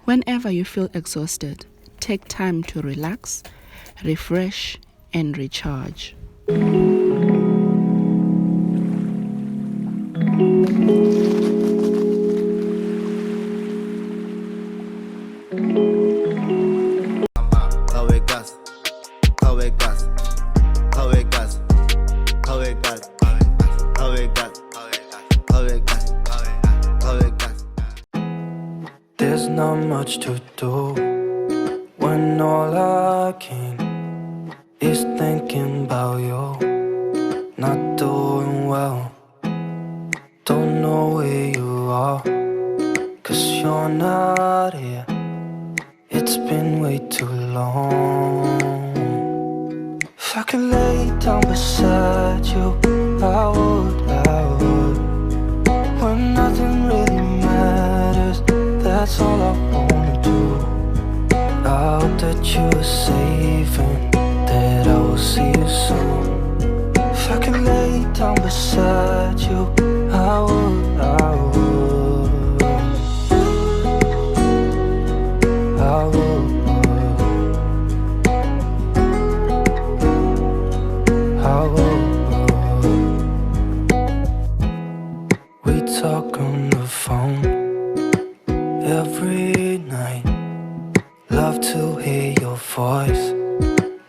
Whenever you feel exhausted, take time to relax, refresh, and recharge. There's not much to do when all I can is thinking about you. Not doing well, don't know where you are, 'cause you're not here. It's been way too long. If I could lay down beside you, I would. When nothing really matters, that's all I wanna do. I hope that you are safe and that I will see you soon. If I could lay down beside you, I would. We talk on the phone every night. Love to hear your voice.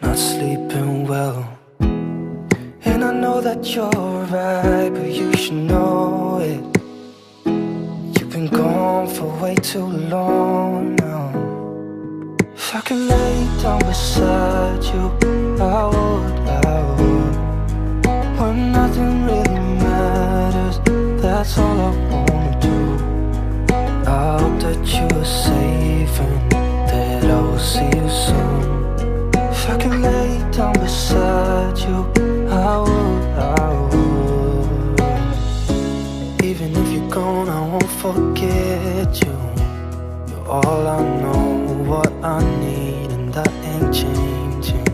Not sleeping well, and I know that you're right, but you should know it. You've been gone for way too long now. If I could lay down beside you, I would. When nothing really matters, that's all I wanna do. I hope that you are safe and that I will see you soon. If I could lay down beside you, I would. Even if you're gone, I won't forget you. You're all I know, what I need, and that ain't changing.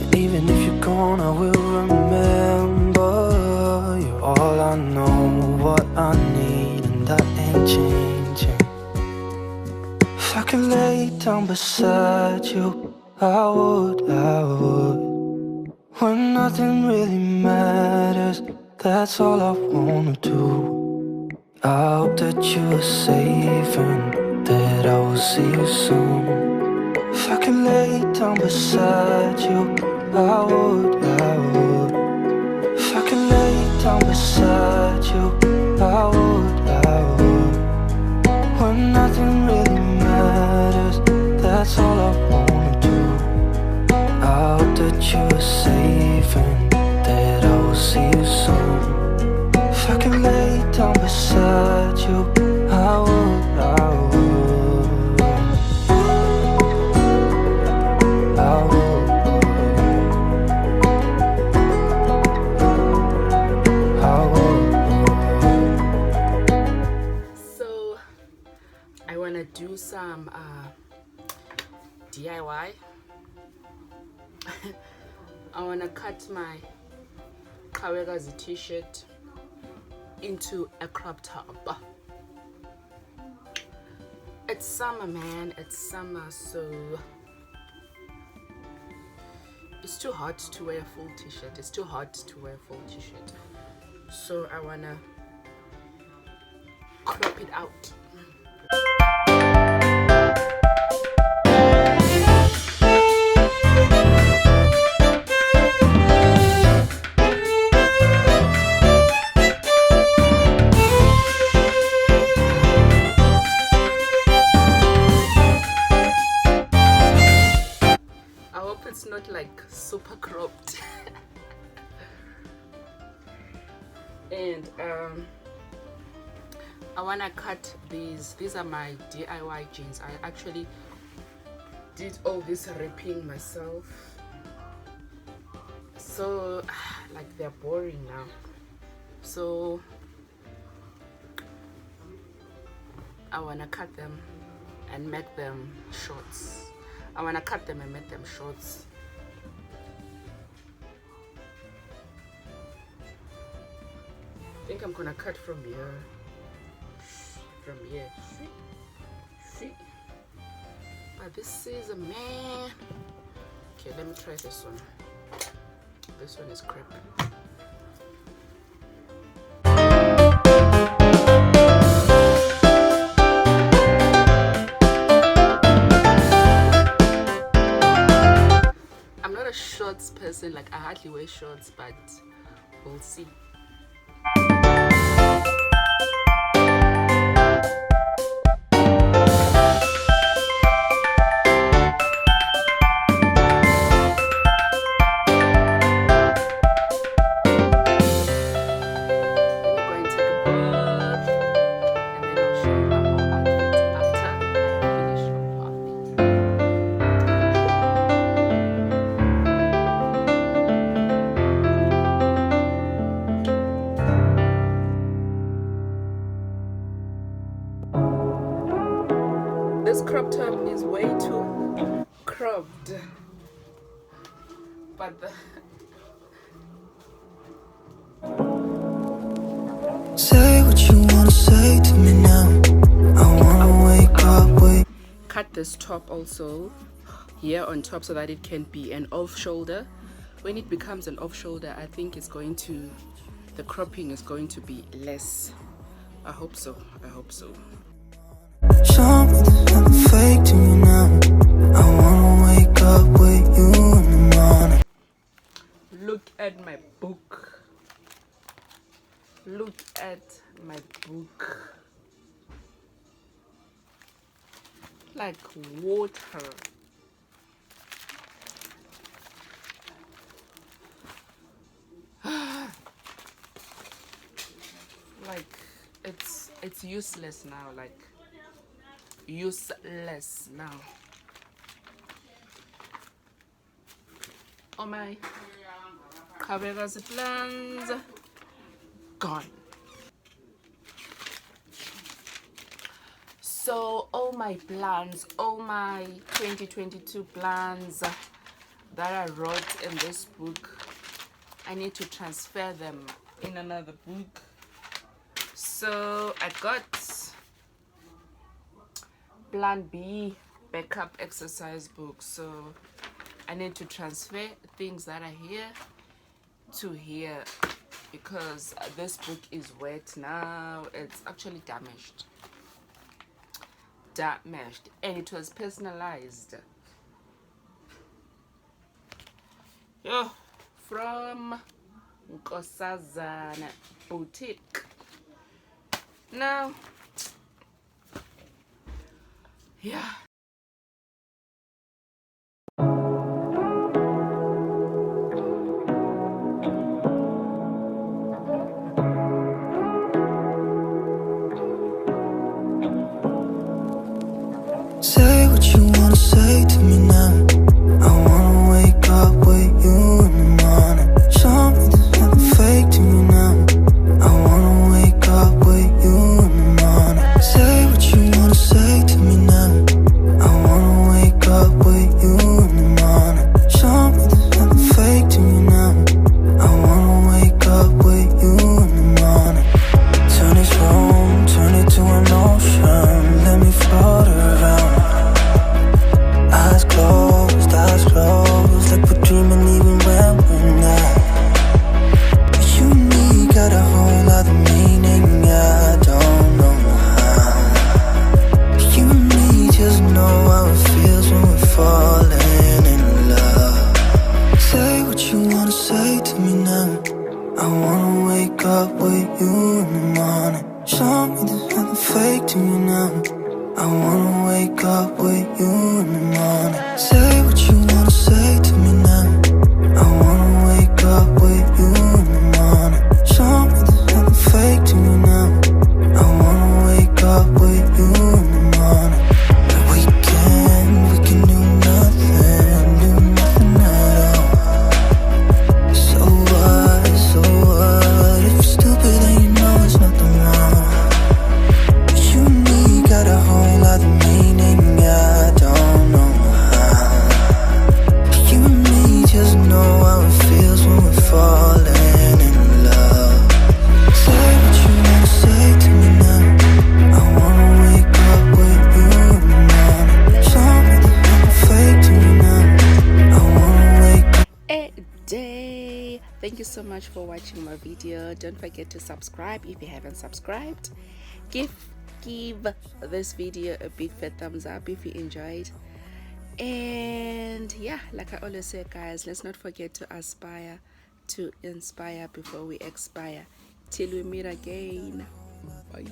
And even if you're gone, I will remember. You're all I know, what I need, and that ain't changing. If I could lay down beside you, I would. When nothing really matters, that's all I wanna do. I hope that you are safe and that I will see you soon. If I could lay down beside you, I would. If I could lay down beside you, I would. When nothing really matters, that's all I wanna do. I hope that you are safe and that I will see you soon. If I could lay down beside you, I would. So I want to do some DIY. I want to cut my Qhawekazi t-shirt into a crop top. It's summer, man, it's summer, so it's too hot to wear a full t-shirt. It's too hot to wear a full t-shirt. So I want to crop it out. It's not like super cropped. And I want to cut these are my DIY jeans. I actually did all this ripping myself, so like they're boring now, so I want to cut them and make them shorts. I want to cut them and make them shorts. I think I'm gonna cut from here. From here. But this is a man. Okay, let me try this one. This one is crap. I'm not a shorts person, like I hardly wear shorts, but we'll see. This crop top is way too cropped, but Say what you wanna say to me now. I wanna wake up with. Cut this top also here on top so that it can be an off shoulder. When it becomes an off shoulder, I think it's going to, the cropping is going to be less. I hope so. I hope so. Show me there's nothing fake to me now. I wanna wake up with you in the morning. Look at my book. Look at my book. Like water. Like it's useless now, like useless now. Oh my Qhawekazi plans gone. So all my plans, all my 2022 plans that I wrote in this book, I need to transfer them in another book. So I got Plan B backup exercise book. So I need to transfer things that are here to here because this book is wet now. It's actually damaged, and it was personalized. Yo, from Qhawekazi boutique. Now, yeah. Say what you wanna say to me now. I wanna wake up with you in the morning. Show me there's nothing fake to me now. I wanna wake up with you in the morning. Say what you wanna say to me now. I wanna wake up with you in the morning. Show me there's nothing fake to me now. I wanna wake up with you in the morning. Turn this room, turn it to an ocean. Let me float around. Eyes closed, like we're dreaming even when we're not. You and me got a whole other meaning, I don't know how. You and me just know how it feels when we're falling in love. Say what you wanna say to me now. I wanna wake up with you in the morning. Show me there's nothing fake to me now. I wanna wake up with you in the morning. Say what you wanna say to me now. I wanna wake up with you in the morning. Show me there's nothing fake to me now. I wanna wake up with you in the morning. We can do nothing at all. So what, if you're stupid then you know it's nothing wrong. You and me got a whole other meaning, I don't know how. You and thank you so much for watching my video. Don't forget to subscribe if you haven't subscribed. Give this video a big fat thumbs up if you enjoyed. And yeah, like I always say, guys, let's not forget to aspire to inspire before we expire. Till we meet again. Bye.